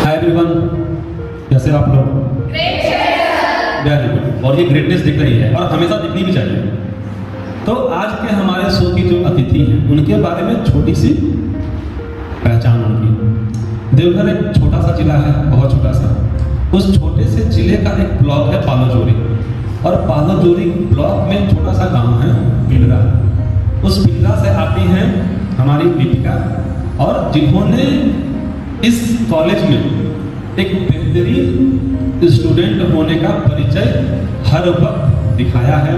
Hi everyone, कैसे आप लोग? Very good. और ये ग्रेटनेस दिख रही है और हमेशा दिखनी भी चाहिए। तो आज के हमारे शो की जो अतिथि हैं उनके बारे में छोटी सी पहचान उनकी। देवघर एक छोटा सा जिला है, बहुत छोटा सा। उस छोटे से जिले का एक ब्लॉक है पालोजोरी, और पालोजोरी ब्लॉक में छोटा सा गांव है पिंडरा। उस पिंडरा से आती हैं हमारी दीपिका, और जिन्होंने इस कॉलेज में एक बेहतरीन स्टूडेंट होने का परिचय हर वक्त दिखाया है।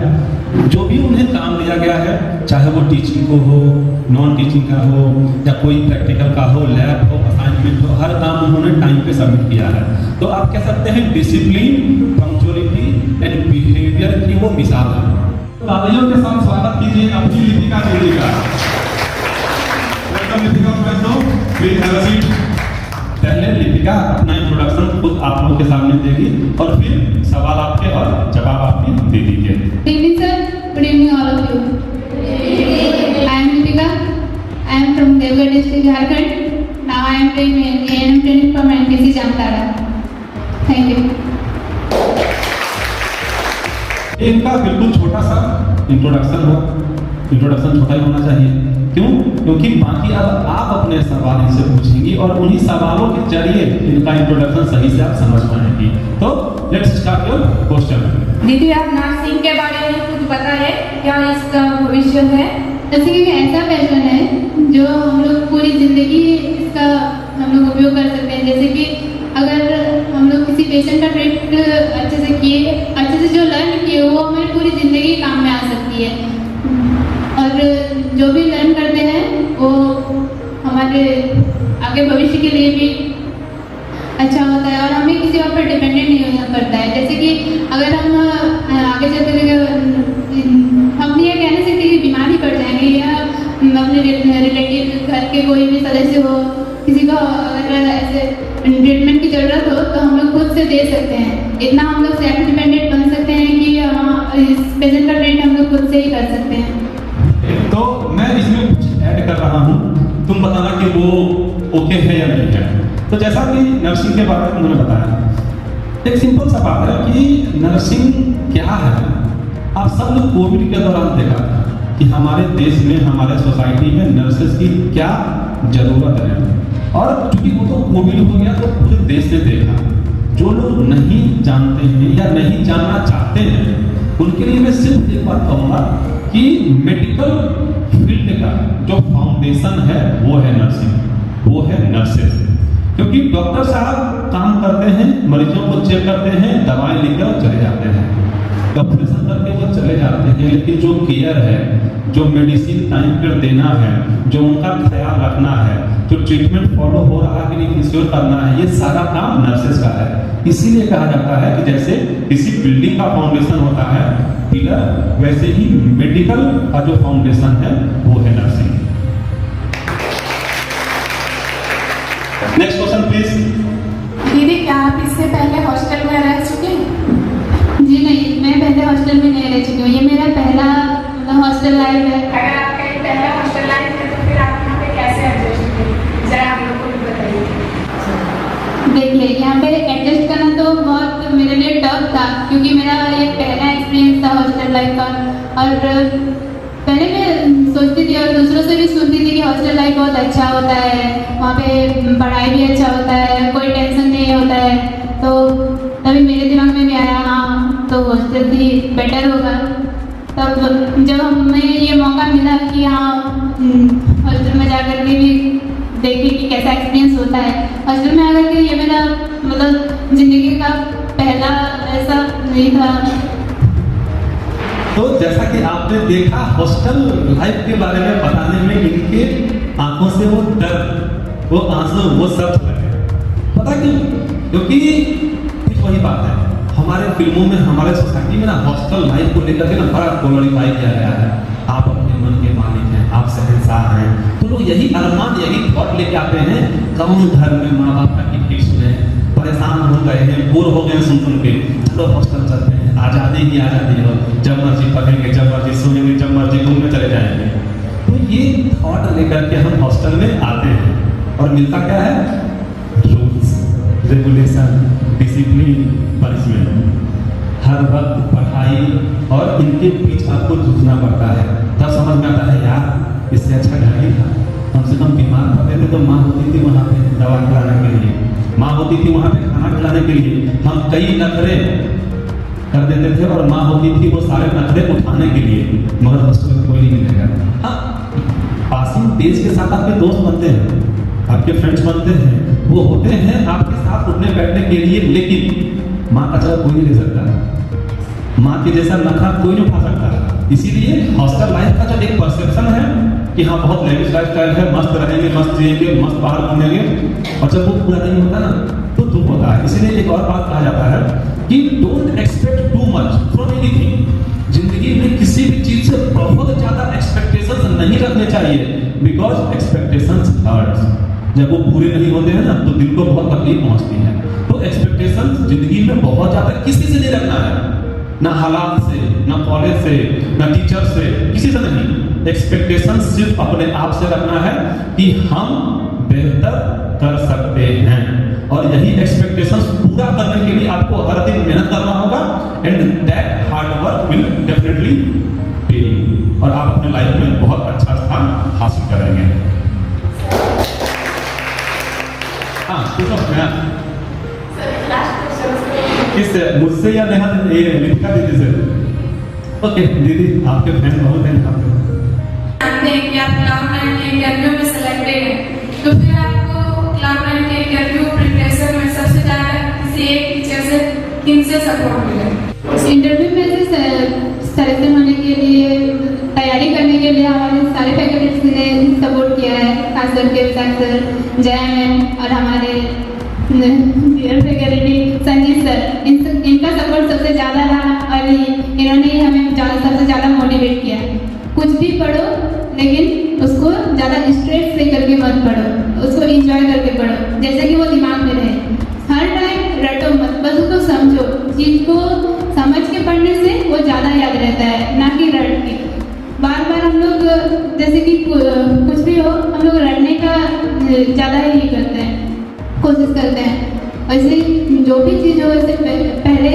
जो भी उन्हें काम दिया गया है, चाहे वो टीचिंग को हो, नॉन टीचिंग का हो, या कोई प्रैक्टिकल का हो, लैब हो, असाइनमेंट हो, हर काम उन्होंने टाइम पे सबमिट किया है। तो आप कह सकते हैं डिसिप्लिन, पंक्चुअलिटी एंड बिहेवियर की वो मिसाल है। तालियों के साथ स्वागत कीजिए अपनी लिपिका दीदी का। वेलकम लिपिका बहनों, प्लीज हैव अ सीट। पहले लिपिका अपना इंट्रोडक्शन खुद आप लोगों के सामने देगी, और फिर सवाल आपके और जवाब आपकी दीदी के। Good evening, sir. Good evening, all of you. I am Deepika. I am from Devgarh district, Jharkhand. Now I am training from NTC Jamtara. Thank you. इनका बिल्कुल छोटा सा इंट्रोडक्शन हो। इंट्रोडक्शन छोटा ही होना चाहिए। क्यों? क्योंकि बाकी अब आप अपने सवाल इनसे पूछेंगी और उन्हीं सवालों के जरिए इनका इंट्रोडक्शन सही से आप समझ पाएंगी। तो लेट्स स्टार्ट योर क्वेश्चन। दीदी, आप नर्सिंग के बारे में कुछ बताइए, क्या इसका भविष्य है? नर्सिंग एक ऐसा पैशन है जो हम लोग पूरी जिंदगी इसका हम लोग उपयोग कर सकते हैं। जैसे कि अगर हम लोग किसी पेशेंट का ट्रीट अच्छे से किए, अच्छे से जो लर्न किए, वो हमारी पूरी जिंदगी काम में आ सकती है। और जो भी लर्न करते हैं वो हमारे आगे भविष्य के लिए भी अच्छा होता है, और हमें किसी और पर डिपेंडेंट नहीं होना पड़ता है। जैसे कि अगर हम आगे चलते हम ये कह नहीं सकते कि बीमार ही पड़ जाएंगे, या अपने रिलेटिव घर के कोई भी सदस्य हो, किसी को अगर ऐसे ट्रीटमेंट की ज़रूरत हो तो हम लोग खुद से दे सकते हैं। इतना हम लोग सेल्फ डिपेंडेंट बन सकते हैं कि हाँ, इस पेशेंट का ट्रीट हम लोग खुद से ही कर सकते हैं। तो मैं इसमें कुछ ऐड कर रहा हूँ, तुम बताना कि वो ओके है या नहीं है। तो जैसा कि नर्सिंग के बारे में उन्होंने बताया, एक सिंपल सा बात है कि नर्सिंग क्या है। आप सब लोग कोविड के दौरान देखा कि हमारे देश में, हमारे सोसाइटी में नर्सेस की क्या जरूरत है। और चूंकि वो तो कोविड हो गया तो पूरे देश ने देखा। जो लोग नहीं जानते हैं या नहीं जानना चाहते हैं, उनके लिए मैं सिर्फ एक बात कहूँगा कि मेडिकल फील्ड का जो फाउंडेशन है वो है नर्सिंग, वो है नर्सेस। क्योंकि डॉक्टर साहब काम करते हैं, मरीजों को चेक करते हैं, दवाएं लिखकर चले जाते हैं, ऑपरेशन करके वो चले जाते हैं, लेकिन जो केयर है, जो मेडिसिन टाइम पर देना है, जो उनका ख्याल रखना है, जो ट्रीटमेंट फॉलो हो रहा है कि नहीं इंश्योर करना है, ये सारा काम नर्सेस का है। इसीलिए कहा जाता है कि जैसे किसी बिल्डिंग का फाउंडेशन होता है पिलर, वैसे ही मेडिकल का जो फाउंडेशन है वो है नर्सिंग। Next question please. दीदी, क्या आप इससे पहले हॉस्टल में रह चुके हैं? जी नहीं, मैं पहले हॉस्टल में नहीं रह चुकी हूँ। ये मेरा पहला हॉस्टल लाइफ है। अगर आपका ये पहला हॉस्टल लाइफ है तो फिर आप यहाँ पे कैसे एडजस्ट हुए, जरा हम लोग को भी बताइए। देखिए, यहाँ पे एडजस्ट करना तो बहुत मेरे लिए टफ था, क्योंकि मेरा ये पहला एक्सपीरियंस था हॉस्टल लाइफ का। और पहले मैं सोचती थी और दूसरों से भी सुनती थी कि हॉस्टल लाइफ बहुत अच्छा होता है, वहाँ पे पढ़ाई भी अच्छा होता है, कोई टेंशन नहीं होता है। तो तभी मेरे दिमाग में भी आया, हाँ तो हॉस्टल भी बेटर होगा। तब जब हमें ये मौका मिला कि हाँ हॉस्टल में जाकर के भी देखिए कि कैसा एक्सपीरियंस होता है, हॉस्टल में आकर के ये मेरा मतलब ज़िंदगी का पहला ऐसा नहीं था। तो जैसा कि आपने देखा, हॉस्टल लाइफ के बारे में बताने में इनके आंखों से वो डर, वो आंसू, वो सब लगे। पता क्यों? क्योंकि कुछ वही बात है, हमारे फिल्मों में, हमारे सोसाइटी में ना हॉस्टल लाइफ को लेकर के ना बड़ा ग्लोरीफाई किया गया है। आप अपने मन के मालिक हैं, आप शहंशाह हैं। तो लोग यही अरमान, यही थॉट लेके आते हैं, कौन घर में माँ बाप का किट सुने, परेशान हो गए हैं, बोर हो गए सुन सुन के, चलो हॉस्टल चलते हैं, आज़ादी की आज़ादी हो, जब मर्जी पढ़ेंगे, जब मर्जी सोएंगे, जब मर्जी घूमने चले जाएंगे। तो ये थॉट लेकर के हम हॉस्टल में आते हैं, और मिलता क्या है? रूल्स, रेगुलेशन, डिसिप्लिन, पनिशमेंट, हर वक्त पढ़ाई और इनके बीच आपको जूझना पड़ता है। तब समझ में आता है यार इससे अच्छा घर ही था, कम से कम बीमार पड़ते थे तो माँ होती थी वहाँ पे दवा खिलाने के लिए, माँ होती थी वहाँ पे खाना खिलाने के लिए। हम कई नखरे कर देते थे और माँ होती थी वो सारे नखरे उठाने के लिए, मगर हॉस्टल में कोई नहीं मिलेगा। हाँ, पासिंग डेज के साथ आपके दोस्त बनते हैं, आपके फ्रेंड्स बनते हैं, वो होते हैं आपके साथ उठने बैठने के लिए, लेकिन माँ का जगह कोई नहीं ले सकता, माँ के जैसा नखरा कोई नहीं उठा सकता। इसीलिए हॉस्टल लाइफ का जो एक परसेप्शन है कि हाँ बहुत लेविश लाइफस्टाइल है, मस्त रहेंगे, मस्त जिएंगे, मस्त बाहर घूमेंगे, और जब वो पूरा नहीं होता ना तो दुख होता है। इसीलिए एक और बात कहा जाता है कि don't expect too much from anything. जिंदगी में किसी भी चीज से बहुत ज्यादा एक्सपेक्टेशंस नहीं रखने चाहिए, बिकॉज एक्सपेक्टेशंस हर्ट्स। जब वो पूरे नहीं होते हैं ना तो दिल को बहुत तकलीफ पहुंचती है। तो एक्सपेक्टेशंस जिंदगी में बहुत ज्यादा किसी से नहीं रखना है, ना हालात से, ना कॉलेज से, ना टीचर से, किसी से नहीं। एक्सपेक्टेशन सिर्फ अपने आप से रखना है कि हम बेहतर कर सकते हैं, और यही एक्सपेक्टेशंस पूरा करने के लिए आपको हर दिन मेहनत करना होगा, and that hard work will definitely पे यू, और आप अपने लाइफ में बहुत अच्छा स्थान हासिल करेंगे। हाँ पूछो मैं किससे, मुझसे या नेहा, ये लिखा दीदी से? ओके दीदी आपके फैन बहुत हैं यहाँ पे। जानते हैं कि आप क्लाउड नाइन के इंटरव्यू में सिलेक्टेड हैं, तो फिर आपको क्लाउड नाइन के इंटरव्यू प्रिपरेशन में सबसे ज्यादा किसी एक टीचर से किनसे सपोर्ट मिले? इंटरव्यू में से सिलेक्शन होने के लिए, तैयारी करने के लिए हमारे सारे फैकल्टीज ने सपोर्ट किया है, खास करके विशाख सर, जया मैम और हमारे डियर फैकल्टी संजीत सर। इनका सपोर्ट सबसे ज़्यादा रहा और इन्होंने ही हमें सबसे ज़्यादा मोटिवेट किया। कुछ भी पढ़ो लेकिन उसको ज़्यादा स्ट्रेस लेकर के मत पढ़ो, उसको एंजॉय करके पढ़ो, जैसे कि वो दिमाग में रहे। हर टाइम रटो मत, बस उसको समझो। चीज़ को समझ के पढ़ने से वो ज़्यादा याद रहता है, ना कि रट के। बार बार हम लोग जैसे कि कुछ भी हो, हम लोग रटने का ज़्यादा ही करते हैं, कोशिश करते हैं। वैसे जो भी चीज़ हो उससे पहले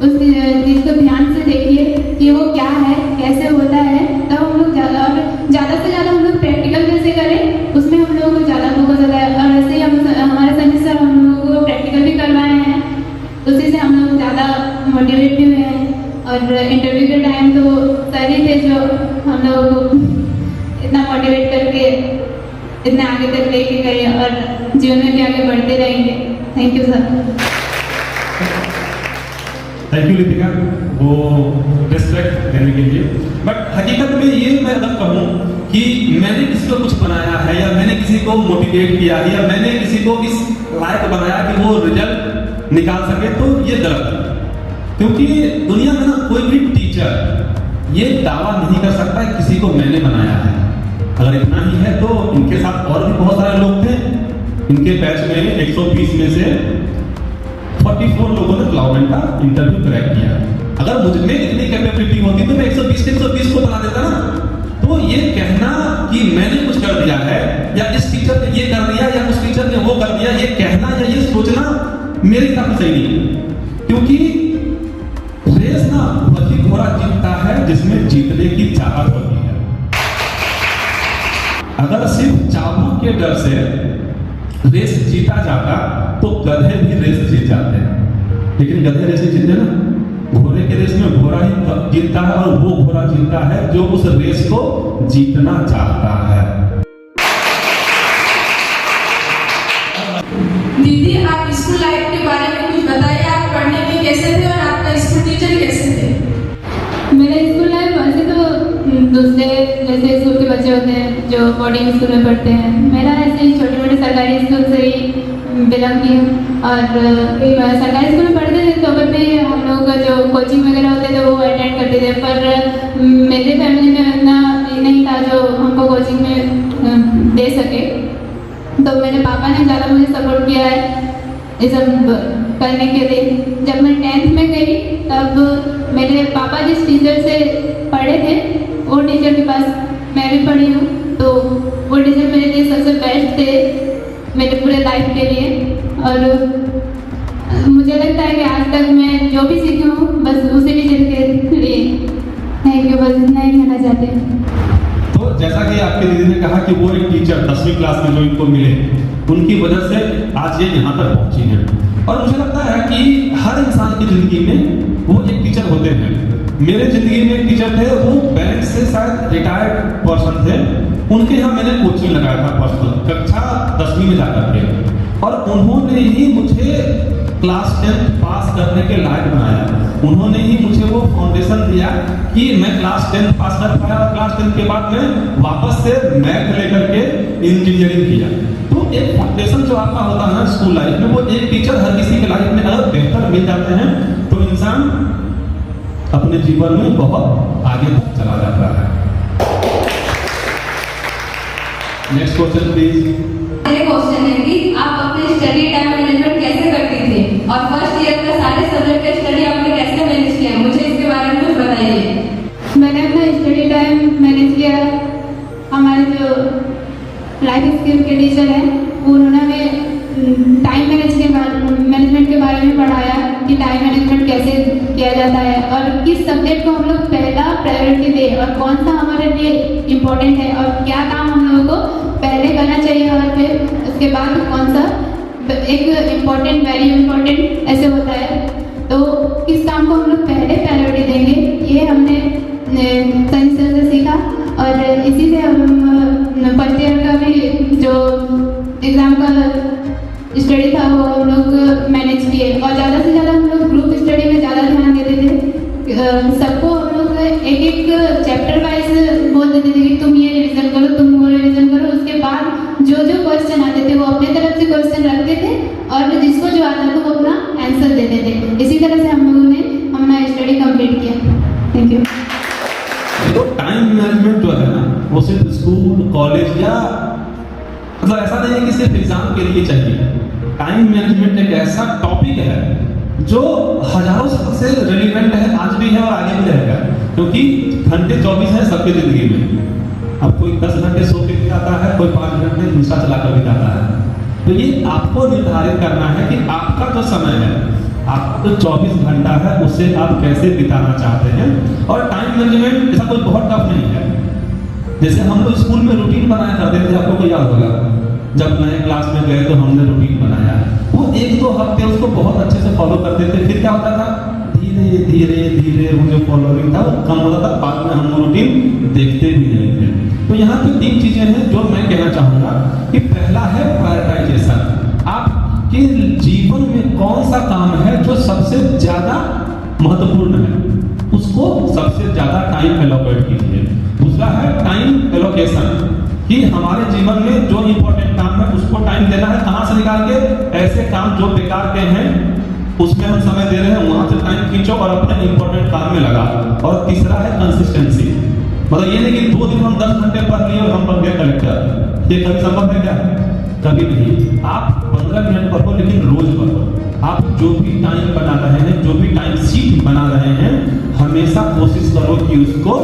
उस चीज़ को ध्यान से देखिए कि वो क्या है, कैसे होता है, तब हम लोग ज़्यादा से ज़्यादा हम लोग प्रैक्टिकल कैसे करें उसमें हम लोगों को ज़्यादा फोकस होता है। और ऐसे ही हमारे संजीत सर हम लोगों को प्रैक्टिकल भी करवाए हैं, उसी से हम लोग ज़्यादा मोटिवेट भी हुए हैं। और इंटरव्यू के टाइम तो सर ही थे जो हम लोगों को इतना मोटिवेट करके इतना आगे तक लेके गए, और जीवन में भी आगे बढ़ते रहेंगे। Thank you sir. Thank you Lipika वो रिस्पेक्ट देने के लिए। बट हकीकत में ये मैं अगर कहूँ कि मैंने किसी को कुछ बनाया है, या मैंने किसी को मोटिवेट किया है, या मैंने किसी को इस लायक बनाया कि वो रिजल्ट निकाल सके, तो ये गलत है। क्योंकि दुनिया में ना कोई भी टीचर ये दावा नहीं कर सकता है किसी को मैंने बनाया है। अगर इतना ही है तो इनके साथ और भी बहुत सारे लोग थे। इनके बैच में 120 में से 44 लोगों ने क्लाउड नाइन का इंटरव्यू क्रैक किया। अगर मुझ में इतनी कैपेबिलिटी होती तो मैं 120 को बना देता ना। तो ये कहना कि मैंने कुछ कर दिया है, या इस टीचर ने ये कर दिया, या उस टीचर ने वो कर दिया, ये कहना या ये सोचना मेरे हिसाब से सही नहीं। क्योंकि रेस ना वही घोड़ा जीतता है जिसमें जीतने की चाहत होती है। अगर सिर्फ चाबुक के डर से रेस जीता जाता तो गधे भी रेस जीत जाते हैं, लेकिन गधे रेस जीतते ना, घोड़े के रेस में घोड़ा ही जीतता है, और वो घोड़ा जीतता है जो उस रेस को जीतना चाहता है। दीदी आप स्कूल लाइफ के बारे में कुछ बताइए, आप पढ़ने में कैसे थे और आपका स्कूल टीचर कैसे थे? मेरा स्कूल लाइफ वैसे तो दूसरे जैसे स्कूल के बच्चे होते हैं जो बोर्डिंग स्कूल में पढ़ते हैं, मेरा ऐसे ही छोटे मोटे सरकारी स्कूल से ही बिलोंग की हूँ। और सरकारी स्कूल में पढ़ते थे तो भी हम लोग का जो कोचिंग वगैरह होते थे वो अटेंड करते थे, पर मेरे फैमिली में इतना नहीं था जो हमको कोचिंग में दे सके। तो मेरे पापा ने ज़्यादा मुझे सपोर्ट किया है ये सब करने के लिए। जब मैं 10th में गई तब मेरे पापा जिस टीचर से पढ़े थे वो टीचर के पास मैं भी पढ़ी हूँ, तो वो टीचर मेरे लिए सबसे बेस्ट थे मेरे पूरे लाइफ के लिए। और मुझे लगता है कि आज तक मैं जो भी सीखी हूँ बस उसी टीचर के लिए है कि बस इतना ही कहना चाहते हैं। तो जैसा कि आपके दीदी ने कहा कि वो एक टीचर 10वीं क्लास में जो इनको मिले, उनकी वजह से आज ये यहाँ तक पहुँची है। और मुझे लगता है कि हर इंसान की ज़िंदगी में वो एक टीचर होते हैं। मेरे ज़िंदगी में एक टीचर थे, वो बैंक से शायद रिटायर्ड पर्सन थे, उनके यहाँ मैंने कोचिंग लगाया था पर्सनल, कक्षा 10वीं में जाकर के, और उन्होंने ही मुझे क्लास 10 पास करने के लायक बनाया। उन्होंने ही मुझे वो फाउंडेशन दिया कि मैं क्लास 10 पास कर पाया, और क्लास 10 के बाद मैं वापस से मैथ लेकर के इंजीनियरिंग किया। तो एक फाउंडेशन जो आपका होता है ना स्कूल लाइफ में, वो एक टीचर हर किसी के लाइफ में अगर बेहतर मिल जाते हैं तो इंसान अपने जीवन में बहुत आगे तक चला जाता है। Next question please. मेरे क्वेश्चन है कि आप अपने स्टडी टाइम मैनेजमेंट कैसे करती थी और फर्स्ट ईयर का सारे सब्जेक्ट का स्टडी आपने कैसे मैनेज किया, मुझे इसके बारे में कुछ बताइए। मैंने अपना स्टडी टाइम मैनेज किया। हमारे जो लाइफ स्किल के टीचर हैं उन्होंने हमें टाइम मैनेजमेंट के बारे में पढ़ाया कि टाइम मैनेजमेंट कैसे किया जाता है और किस सब्जेक्ट को हम लोग पहला प्रायोरिटी दें और कौन सा हमारे लिए इम्पोर्टेंट है और क्या काम हम लोगों को पहले करना चाहिए और फिर उसके बाद कौन सा एक इम्पोर्टेंट वेरी इम्पोर्टेंट ऐसे होता है। तो किस काम को हम लोग पहले प्रायोरिटी देंगे ये हमने सही से सीखा और इसी से हम फर्स्ट ईयर का भी जो एग्ज़ाम का स्टडी था वो हम लोग मैनेज किए और ज़्यादा से ज़्यादा हम लोग ग्रुप स्टडी में ज़्यादा ध्यान देते थे। सबको हम लोग एक एक चैप्टर वाइज बोल देते थे कि तुम ये रिवीजन करो, तुम वो रिवीजन करो। उसके बाद जो जो क्वेश्चन आते थे वो अपने तरफ से क्वेश्चन रखते थे और जिसको जो आता था वो अपना आंसर देते थे। इसी तरह से हम लोगों ने अपना स्टडी कंप्लीट किया। Thank you. तो टाइम मैनेजमेंट जो है ना वो सिर्फ स्कूल कॉलेज या मतलब ऐसा नहीं है कि सिर्फ एग्जाम के लिए चाहिए। टाइम मैनेजमेंट एक ऐसा टॉपिक है जो हजारों साल से रेलिवेंट है, आज भी है और आगे भी रहेगा, क्योंकि घंटे 24 है सबकी जिंदगी में। अब कोई 10 घंटे सो के बिताता है, कोई 5 घंटे दूसरा चलाकर बिताता है। तो ये आपको निर्धारित करना है कि आपका जो समय है, आपका जो 24 घंटा है उसे आप कैसे बिताना चाहते हैं। और टाइम मैनेजमेंट ऐसा कोई बहुत टफ नहीं है। जैसे हम लोग स्कूल में रूटीन बनाया करते थे, आपको कोई याद होगा, जब नए क्लास में गए तो हमने रूटीन बनाया, वो 1-2 हफ्ते उसको बहुत अच्छे से फॉलो करते थे। फिर क्या होता था, धीरे धीरे धीरे वो जो फॉलोइंग था वो कम होता था, बाद में हम रूटीन देखते भी नहीं थे। तो यहाँ पे 3 चीजें हैं जो मैं कहना चाहूँगा कि पहला है प्रायोरिटाइजेशन। आपके जीवन में कौन सा काम है जो सबसे ज्यादा महत्वपूर्ण है, उसको सबसे ज्यादा टाइम एलोकेट कीजिए। दूसरा है टाइम एलोकेशन, कि हमारे जीवन में जो इंपॉर्टेंट काम है उसको टाइम देना है, कहाँ से निकाल के, ऐसे काम जो बेकार के हैं उसमें हम समय दे रहे हैं वहां से टाइम खींचो और अपने इंपॉर्टेंट काम में लगा। और तीसरा है कंसिस्टेंसी, मतलब ये नहीं कि 2 दिन हम 10 घंटे पढ़ लिए और हम बन गए कलेक्टर। ये कभी संभव है क्या? कभी नहीं। आप 15 मिनट पढ़ो लेकिन रोज पढ़ो। आप जो भी टाइम बना रहे हैं, जो भी टाइम शीट बना रहे हैं, हमेशा कोशिश करो कि उसको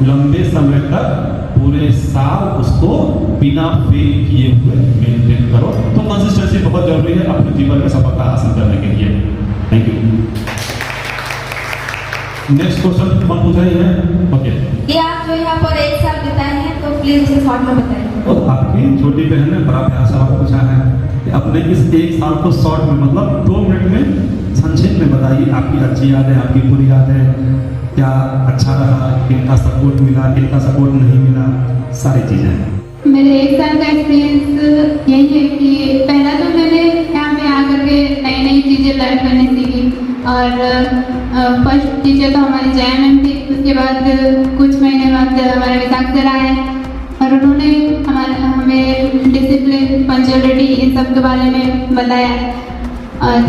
लंबे समय तक पूरे साल उसको बिना फेल किए हुए मेंटेन करो। तो कंसिस्टेंसी बहुत जरूरी है अपने जीवन में सफलता हासिल करने के लिए। Thank you. नेक्स्ट क्वेश्चन कौन पूछ रही है? ओके, ये आप जो यहाँ पर 1 साल बिताए हैं तो प्लीज उसे शॉर्ट में बताइए। और आपकी छोटी बहन ने बड़ा प्यारा सवाल पूछा है कि अपने इस 1 साल को शॉर्ट में मतलब 2 मिनट में संक्षेप में बताइए। आपकी अच्छी यादें, आपकी बुरी यादें, क्या अच्छा रहा, किनका सपोर्ट मिला, किनका सपोर्ट नहीं मिला, सारी चीजें। मेरे 1 साल का एक्सपीरियंस यही है कि पहला तो मैंने यहाँ पे आकर के नई नई चीज़ें लर्न करने सीखी और फर्स्ट टीचर तो हमारी जया मैम थी। उसके बाद कुछ महीने बाद हमारे विकास सर आए और उन्होंने हमें डिसिप्लिन, पंक्चुअलिटी इन सब के बारे में बताया और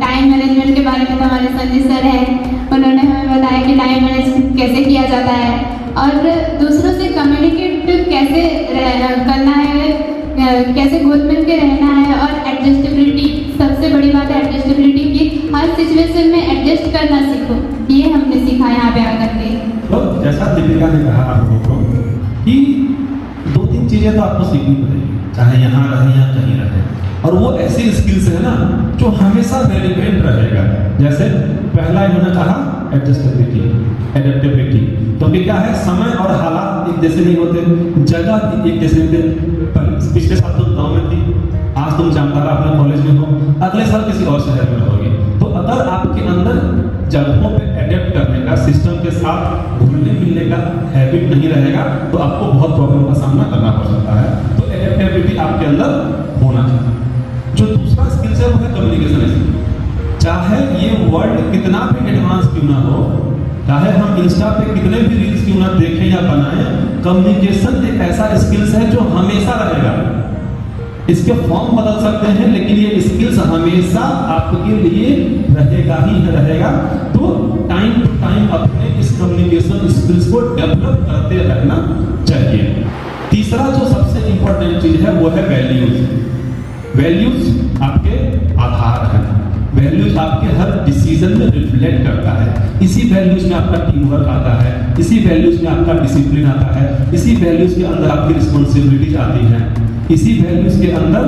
टाइम मैनेजमेंट के बारे में तो हमारे संजय सर हैं, उन्होंने हमें बताया कि टाइम मैनेज कैसे किया जाता है और दूसरों से कम्युनिकेट कैसे करना है, कैसे घुल मिल के रहना है और एडजस्टेबिलिटी, सबसे बड़ी बात है एडजस्टेबिलिटी की हर सिचुएशन में एडजस्ट करना सीखो। ये हमने सीखा यहाँ पे आकर के। तो जैसा दीपिका ने कहा आप लोगों को कि 2-3 चीजें तो आपको सीखनी पड़ेगी, चाहे यहाँ रहे या कहीं रहे। और वो ऐसी स्किल्स है ना जो हमेशा रेलिवेंट रहेगा। जैसे पहला इन्होंने कहा एडजस्टेबिलिटी, एडेप्टेबिलिटी। तो अभी क्या है, समय और हालात एक जैसे नहीं होते, जगह एक जैसे नहीं होते। पिछले साल तुम गाँव में थी, आज तुम जामताड़ा अपने कॉलेज में हो, अगले साल किसी और शहर में रहोगे। तो अगर आपके अंदर जगहों पे एडेप्ट करने का, सिस्टम के साथ घुलने मिलने का हैबिट नहीं रहेगा तो आपको बहुत प्रॉब्लम का सामना करना पड़ सकता है। तो एडेप्टेबिलिटी आपके अंदर होना चाहिए। जो दूसरा स्किल्स है वो है कम्युनिकेशन स्किल। चाहे ये वर्ल्ड कितना भी एडवांस क्यों ना हो, चाहे हम इंस्टा पे कितने भी रील्स क्यों ना देखें या बनाएं, कम्युनिकेशन एक ऐसा स्किल्स है जो हमेशा रहेगा। इसके फॉर्म बदल सकते हैं लेकिन ये स्किल्स हमेशा आपके लिए रहेगा ही रहेगा। तो टाइम टू टाइम अपने इस कम्युनिकेशन स्किल्स को डेवलप करते रहना चाहिए। तीसरा जो सबसे इंपॉर्टेंट चीज है वो है वैल्यूज। वैल्यूज आपके आधार हैं, वैल्यूज आपके हर डिसीजन में रिफ्लेक्ट करता है। इसी वैल्यूज में आपका टीम वर्क आता है, इसी वैल्यूज में आपका डिसिप्लिन आता है, इसी वैल्यूज के अंदर आपकी रिस्पॉन्सिबिलिटीज आती हैं, इसी वैल्यूज के अंदर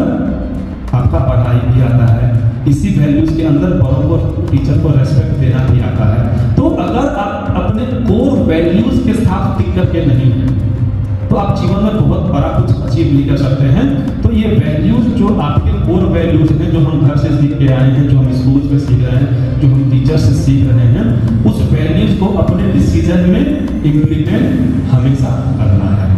आपका पढ़ाई भी आता है, इसी वैल्यूज के अंदर बड़ों को, टीचर को रेस्पेक्ट देना भी आता है। तो अगर आप अपने कोर वैल्यूज के साथ टिक करके नहीं है तो आप जीवन में बहुत बड़ा कुछ अचीव नहीं कर सकते हैं। तो ये वैल्यूज जो आपके कोर वैल्यूज हैं, जो हम घर से सीख के आए हैं, जो हम स्कूल में सीख रहे हैं, जो हम टीचर से सीख रहे हैं, उस वैल्यूज को अपने डिसीजन में इम्प्लीमेंट हमेशा करना है।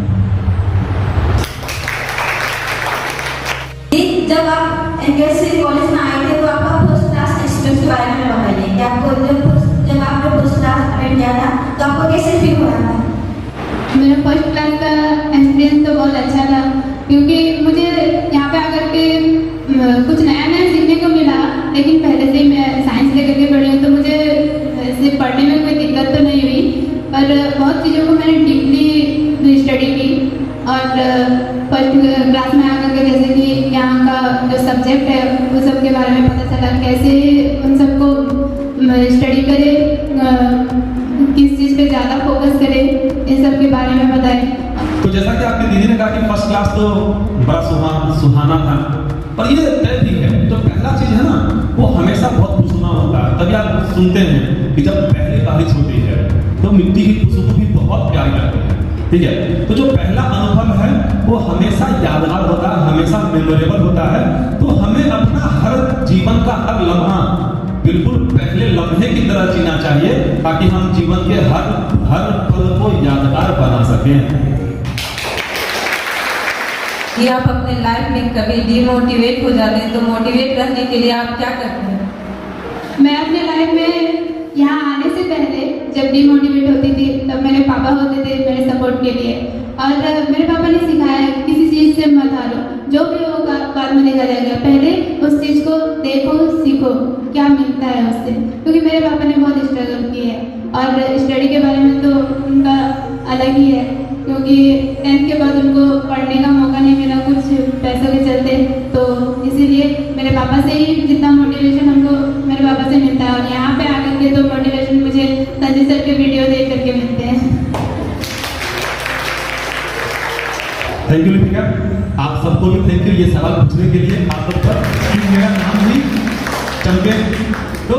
जब आप एनकेएससी कॉलेज में आए थे तो आपका फर्स्ट क्लास एक्सपीरियंस के बारे में बताइए कि आपको जब आपने फर्स्ट क्लास अटेंड किया था तो आपको कैसे फील हो रहा था? मेरा फर्स्ट क्लास का एक्सपीरियंस तो बहुत अच्छा था, क्योंकि मुझे यहाँ पे आकर के कुछ नया नया सीखने को मिला। लेकिन पहले से ही मैं साइंस लेकर के पढ़ी हूँ तो मुझे ऐसे पढ़ने में कोई दिक्कत तो नहीं हुई, पर बहुत चीज़ों को मैंने डीपली स्टडी की। और फर्स्ट क्लास में आकर के जैसे कि यहाँ का जो सब्जेक्ट है वो सब के बारे में पता चला, कैसे उन सबको स्टडी करें, किस चीज़ पे ज़्यादा फोकस करें, इन सब के बारे में बताएं। तो जैसा कि आपकी दीदी ने कहा कि फर्स्ट क्लास तो बड़ा सुहाना था, पर ये तय भी है। तो पहला चीज है ना वो हमेशा बहुत खुशनुमा होता है। तभी आप सुनते हैं कि जब पहली बारिश होती है तो मिट्टी की खुशबू भी बहुत प्यारी लगती है, ठीक है। तो जो पहला अनुभव है वो हमेशा यादगार होता है, हमेशा मेमोरेबल होता है। तो हमें अपना हर जीवन का हर लम्हा बिल्कुल पहले लम्हे की तरह जीना चाहिए, ताकि हम जीवन के हर पल को यादगार बना सकें। कि आप अपने लाइफ में कभी डिमोटिवेट हो जाते हैं तो मोटिवेट रहने के लिए आप क्या करते हैं? मैं अपने लाइफ में यहाँ आने से पहले जब डिमोटिवेट होती थी तब मेरे पापा होते थे मेरे सपोर्ट के लिए। और मेरे पापा ने सिखाया किसी चीज़ से मत हारो, जो भी होगा बाद में देखा जाएगा, पहले उस चीज़ को देखो, सीखो क्या मिलता है उससे। क्योंकि मेरे पापा ने बहुत स्ट्रगल की है और स्टडी के बारे में तो उनका अलग ही है, क्योंकि 10th के बाद उनको पढ़ने का मौका नहीं मिला कुछ पैसों के चलते। तो इसीलिए मेरे पापा से ही जितना मोटिवेशन हमको मेरे पापा से मिलता है, और यहाँ पे आकर के तो मोटिवेशन मुझे संजय सर के वीडियो देख करके मिलते हैं। थैंक यू लिपिका, आप सबको भी थैंक यू ये सवाल पूछने के लिए। आप सब पर मेरा नाम भी चंपे। तो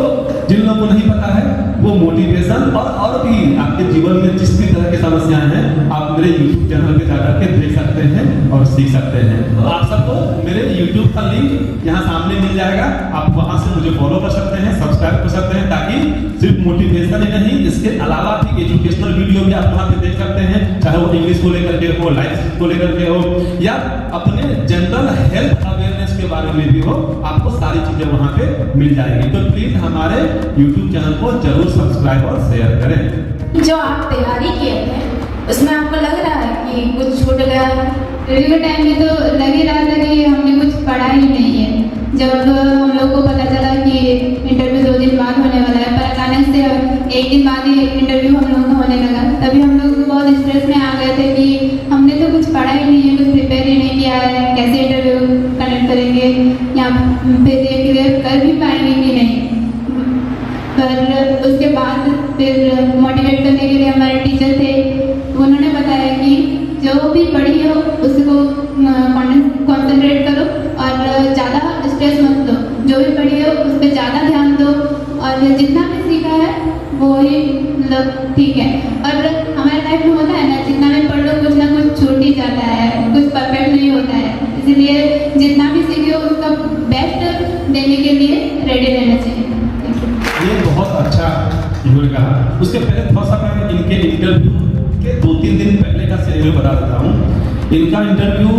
जिन लोगों को नहीं पता है वो मोटिवेशन और भी आपके जीवन में जिस भी तरह की समस्याएं हैं आप मेरे YouTube चैनल पे जाकर के देख सकते हैं और सीख सकते हैं। तो आप सबको मेरे YouTube का लिंक यहाँ सामने मिल जाएगा, आप वहां से मुझे फॉलो कर सकते हैं, सब्सक्राइब कर सकते हैं, ताकि सिर्फ मोटिवेशन ही नहीं, इसके अलावा भी एजुकेशनल वीडियो भी आप वहां पे देख सकते हैं, चाहे वो इंग्लिश को लेकर के हो, लाइफ को लेकर के हो, या अपने जनरल हेल्थ अवेयरनेस के बारे में भी हो, आपको सारी चीजें वहां पे मिल जाएगी। तो प्लीज हमारे YouTube चैनल को जरूर सब्सक्राइब और शेयर करें। जो आप तैयारी किए थे उसमें आपको लग रहा है कि कुछ छूट गया? रिव्यू के टाइम में तो लग ही रहा था कि हमने कुछ पढ़ा ही नहीं है। जब हम लोग को पता चला कि इंटरव्यू 2 दिन बाद होने वाला है, पर अचानक से 1 दिन बाद ही इंटरव्यू हम लोग का होने लगा, तभी हम लोग बहुत स्ट्रेस में आ गए थे कि हमने तो कुछ पढ़ा ही नहीं है, कुछ प्रिपेयर ही नहीं किया है, कैसे इंटरव्यू कनेक्ट करेंगे या फिर क्लियर कर भी पाएंगे कि नहीं। पर उसके बाद फिर मोटिवेट करने के लिए हमारे टीचर थे, उन्होंने बताया कि जो भी पढ़ी हो उसको कॉन्सेंट्रेट करो और ज़्यादा पे ज़्यादा ध्यान दो, और जितना भी सीखा है वो ही मतलब ठीक है। और हमारे लाइफ में होता है ना, जितना भी पढ़ लो कुछ ना कुछ छूट ही जाता है, कुछ परफेक्ट नहीं होता है, इसलिए जितना भी सीखे हो उसका बेस्ट देने के लिए रेडी रहना चाहिए। ये बहुत अच्छा इन्होंने कहा। उसके पहले थोड़ा सा मैं इनके इंटरव्यू के 2-3 दिन पहले का शेड्यूल बता देता हूँ। इनका इंटरव्यू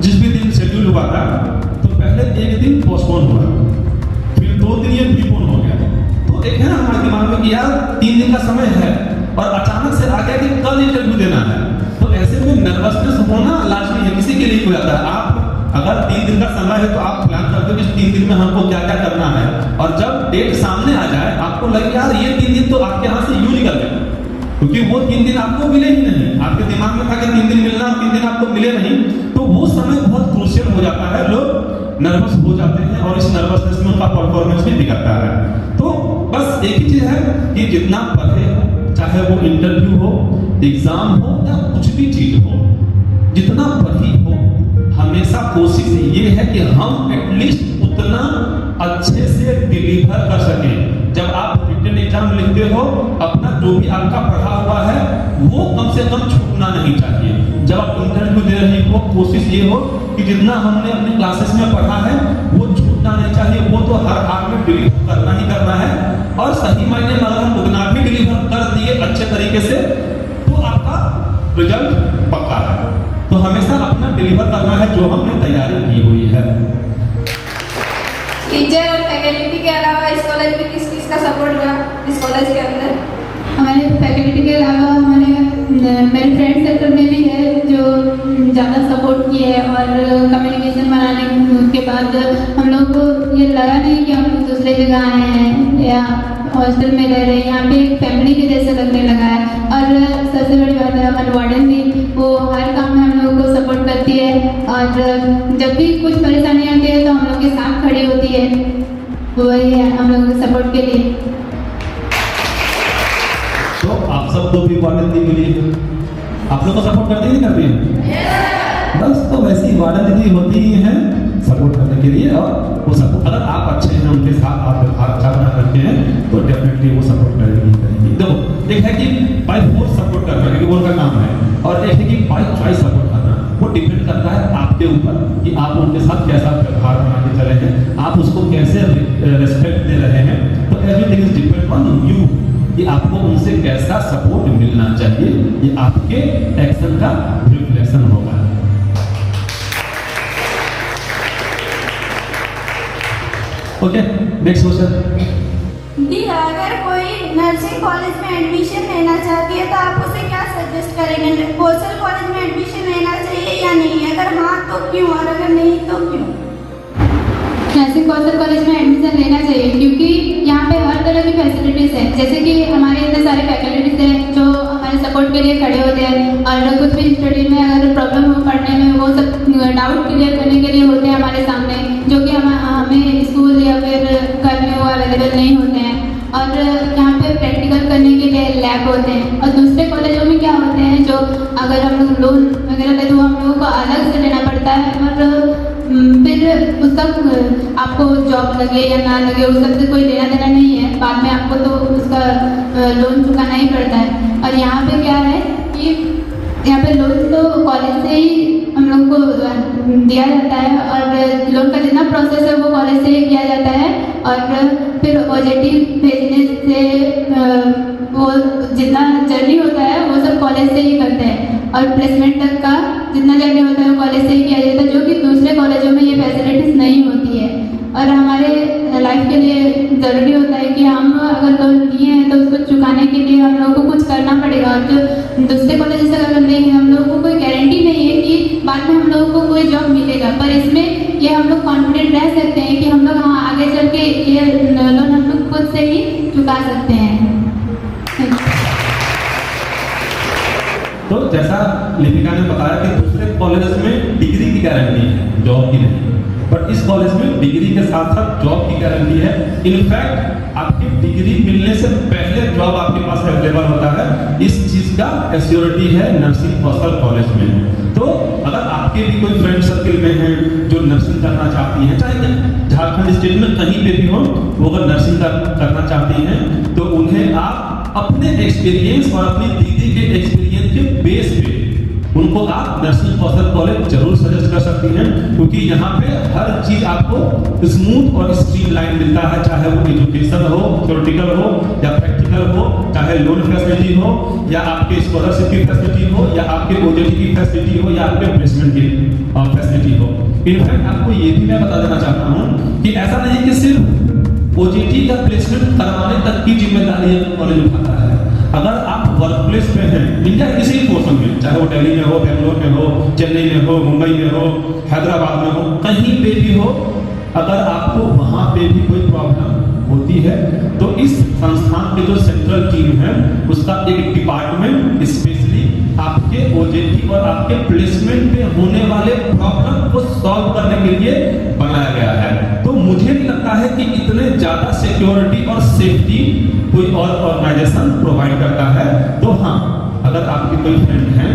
जिस भी दिन शेड्यूल हुआ था, तो पहले एक दिन पोस्टपोन हुआ, फिर 2 दिन ये प्रीपोन हो गया। तो एक है ना हमारे दिमाग में कि यार 3 दिन का समय है और अचानक से आ गया कि कल इंटरव्यू देना है, तो ऐसे में नर्वसनेस होना लाजमी है, किसी के लिए हो जाता है। आप अगर 3 दिन का समय है तो आप प्लान करते हो कि 3 दिन में हमको क्या क्या करना है, और जब डेट सामने आ जाए आपको लगे यार ये 3 दिन तो आपके हाथ से यूं निकल गए, क्योंकि वो 3 दिन आपको मिले ही नहीं। आपके दिमाग में था कि 3 दिन मिलना, 3 दिन आपको मिले नहीं, तो वो समय बहुत क्रूशियल हो जाता है, लोग नर्वस हो जाते हैं और इस नर्वसनेस में उनका परफॉर्मेंस भी बिगड़ता है। तो बस एक ही चीज है कि जितना पढ़े हो, चाहे वो इंटरव्यू हो, एग्जाम हो या कुछ भी चीज हो, जितना पढ़ी हो, हमेशा कोशिश ये है कि हम एटलीस्ट उतना अच्छे से डिलीवर कर सकें। जब आप रिटन एग्जाम लिखते हो, अपना जो भी आपका पढ़ा हुआ है वो कम से कम छूटना नहीं चाहिए। जब आप इंटरव्यू दे रहे हो, कोशिश ये हो कि जितना हमने अपने क्लासेस में पढ़ा है वो छूटना नहीं चाहिए, वो तो हर हाल में डिलीवर करना ही करना है। और सही मायने में अगर हम उतना भी डिलीवर कर दिए अच्छे तरीके से, तो आपका रिजल्ट पक्का है। तो हमेशा अपना डिलीवर करना है जो हमने तैयारी की हुई है। टीचर और फैकल्टी के अलावा इस कॉलेज में किस किस का सपोर्ट हुआ इस कॉलेज के अंदर? हमारे फैकल्टी के अलावा हमारे मेरे फ्रेंड सर्कल में भी है जो ज़्यादा सपोर्ट किए है, और कम्युनिकेशन बनाने के बाद हम लोग को ये लगा नहीं कि हम दूसरे जगह आए हैं या हॉस्टल में रह रहे हैं, यहाँ पे एक फैमिली के जैसे लगने लगा है। और सबसे बड़ी बात है हमारी वार्डन भी, वो हर काम में हम लोगों को सपोर्ट करती है, और जब भी कुछ परेशानी आती है तो हम लोग के साथ खड़ी होती है, वही है हम लोगों के सपोर्ट के लिए। तो आप सबको भी वार्डन दी मिली है, आप लोग को सपोर्ट करती नहीं करती है? बस तो वैसी वार्डन दीदी होती है सपोर्ट करने के लिए, और वो सपोर्ट अगर आप अच्छे हैं उनके साथ, आप व्यवहार अच्छा बना करते हैं तो डेफिनेटली वो सपोर्ट करेगी। देखो एक है कि बाय फोर्स सपोर्ट करना, क्योंकि वो उनका काम है, और एक है कि बाय चॉइस सपोर्ट करना। वो डिपेंड करता है आपके ऊपर कि आप उनके साथ कैसा व्यवहार बना के चले हैं, आप उसको कैसे रेस्पेक्ट दे रहे हैं। तो everything is depend on you कि आपको उनसे कैसा सपोर्ट मिलना चाहिए, ये आपके एक्शन का रिफ्लेक्शन होगा। Okay, next question. दी, अगर कोई नर्सिंग कॉलेज में एडमिशन लेना चाहती है तो आप उसे क्या सजेस्ट करेंगे? कोसल कॉलेज में एडमिशन लेना चाहिए या नहीं? अगर हाँ तो क्यों, और अगर नहीं तो क्यों? नर्सिंग कॉलेज में एडमिशन लेना चाहिए, क्योंकि यहाँ पे हर तरह की फैसिलिटीज़ है। जैसे कि हमारे इतने सारे फैकल्टीज हैं जो हमारे सपोर्ट के लिए खड़े होते हैं, और कुछ भी स्टडी में अगर प्रॉब्लम हो पढ़ने में, वो सब डाउट क्लियर करने के लिए होते हैं हमारे सामने, जो कि हमें स्कूल या फिर घर में वो अवेलेबल नहीं होते हैं। और यहाँ पे प्रैक्टिकल करने के लिए लैब होते हैं। और दूसरे कॉलेजों में क्या होते हैं, जो अगर हम लोग लोन वगैरह ले तो हम लोगों को अलग से लेना पड़ता है, और फिर उसका आपको जॉब लगे या ना लगे उसका तो कोई लेना देना नहीं है, बाद में आपको तो उसका लोन चुकाना ही पड़ता है। और यहाँ पे क्या है कि यहाँ पे लोन तो कॉलेज से ही हम लोग को दिया जाता है, और लोन का जितना प्रोसेस है वो कॉलेज से ही किया जाता है, और फिर OJT भेजने से वो जितना जर्नी होता है वो सब कॉलेज से ही करते हैं, और प्लेसमेंट तक का जितना जर्नी होता है वो कॉलेज से ही किया जाता है, जो कि दूसरे कॉलेजों में ये फैसिलिटीज़ नहीं होती है। और हमारे लाइफ के लिए ज़रूरी होता है कि हम अगर लोन लिए हैं तो उसको चुकाने के लिए हम लोगों को कुछ करना पड़ेगा, और जो दूसरे कॉलेज से अगर नहीं है हम लोगों को कोई गारंटी नहीं है कि बाद में हम लोगों को कोई जॉब मिलेगा। पर इसमें ये हम लोग कॉन्फिडेंट रह सकते हैं कि हम लोग हाँ आगे चल के ये लोन हम लोग खुद से ही चुका सकते हैं। तो जैसा लिपिका ने बताया कि दूसरे कॉलेज में डिग्री की गारंटी है, जॉब की नहीं, बट इस कॉलेज में डिग्री के साथ साथ जॉब की गारंटी है। इनफैक्ट आपकी डिग्री मिलने से पहले जॉब आपके पास अवेलेबल होता है। इस चीज का एश्योरिटी है नर्सिंग कौशल कॉलेज में। तो अगर आपके भी कोई फ्रेंड सर्किल में हैं जो नर्सिंग करना चाहती हैं, चाहे झारखंड स्टेट में कहीं पे भी हो, वो अगर नर्सिंग करना चाहती हैं तो उन्हें आप अपने एक्सपीरियंस और अपनी दीदी के एक्सपीरियंस के बेस पे उनको आप नर्सिंग कौशल कॉलेज जरूर सजेस्ट कर सकती हैं, क्योंकि यहाँ पे हर चीज आपको स्मूथ और स्ट्रीमलाइन मिलता है, चाहे वो एजुकेशन हो, थ्योरेटिकल हो या प्रैक्टिकल हो, चाहे लोन फैसिलिटी हो या आपके स्कॉलरशिप की फैसिलिटी हो या आपके ओजेटी की फैसिलिटी हो या आपके प्लेसमेंट की फैसिलिटी हो। इनफैक्ट आपको ये भी मैं बता देना चाहता हूँ कि ऐसा नहीं कि सिर्फ ओजेटी का प्लेसमेंट करवाने तक की जिम्मेदारी कॉलेज उठाता है। अगर आप वर्क प्लेस में हैं इंडिया के किसी भी पोर्शन में, चाहे वो दिल्ली में हो, बेंगलोर में हो, चेन्नई में हो, मुंबई में हो, हैदराबाद में हो, कहीं पे भी हो, अगर आपको वहां पे भी कोई प्रॉब्लम होती है तो इस संस्थान के जो सेंट्रल टीम है उसका एक डिपार्टमेंट स्पेशली आपके ओजेटी और आपके प्लेसमेंट पे होने वाले प्रॉब्लम को सॉल्व करने के लिए बनाया गया है। तो मुझे नहीं लगता है कि इतने ज्यादा सिक्योरिटी और सेफ्टी कोई और ऑर्गेनाइजेशन प्रोवाइड करता है। तो हाँ, अगर आपके कोई फ्रेंड हैं,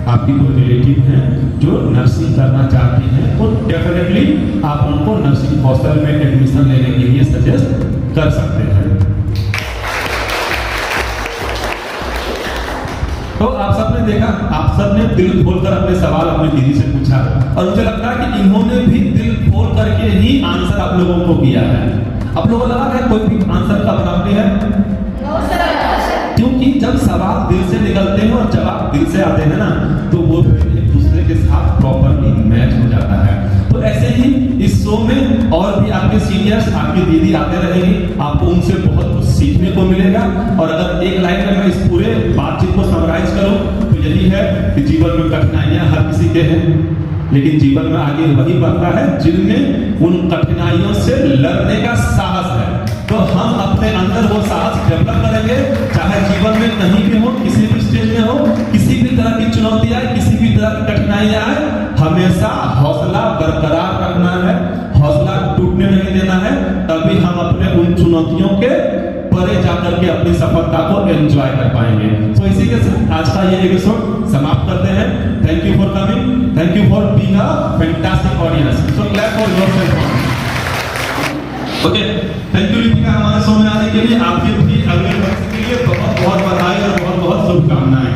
आपकी कोई रिलेटिव हैं जो नर्सिंग करना चाहती हैं तो डेफिनेटली आप उनको नर्सिंग हॉस्टल में एडमिशन लेने के लिए सजेस्ट कर सकते हैं। तो आप सबने देखा, आप सबने दिल खोलकर अपने सवाल अपनी दीदी से पूछा और मुझे लगता है कि इन्होंने भी दिल खोल करके ही आंसर आप लोगों को किया है। आप लोगों को लगा है कोई भी आंसर का बनावटी है? क्योंकि जब सवाल दिल से निकलते हैं और जवाब दिल से आते हैं ना तो वो फिर एक दूसरे के साथ प्रॉपरली मैच हो जाता है। तो ऐसे ही इस शो में और भी आपके सीनियर्स, आपकी दीदी आते रहेंगे, आपको उनसे बहुत कुछ सीखने को मिलेगा। और अगर एक लाइन में मैं इस पूरे बातचीत को समराइज करूं तो यही है कि जीवन में कठिनाइयां हर किसी के हैं, लेकिन जीवन में आगे वही बढ़ता है जिनमें उन कठिनाइयों से लड़ने का साहस है। तो हम अपने अंदर वो साहस डेवलप करेंगे, चाहे जीवन में कहीं भी हो, किसी भी स्टेज में हो, किसी भी तरह की चुनौती आए, किसी भी तरह की कठिनाई आए, हमेशा हौसला बरकरार रखना है, हौसला टूटने नहीं देना है। तभी हम अपने उन चुनौतियों के परे जाकर के अपनी सफलता को एंजॉय कर पाएंगे। तो इसी के साथ आज का ये एपिसोड समाप्त करते हैं। Thank you for coming, thank you for being a fantastic audience. So clap for yourself. Okay, thank you Lipika हमारे शो में आने के लिए। आपके भी अगले वर्ष के लिए बहुत बहुत बधाई और बहुत बहुत शुभकामनाएं।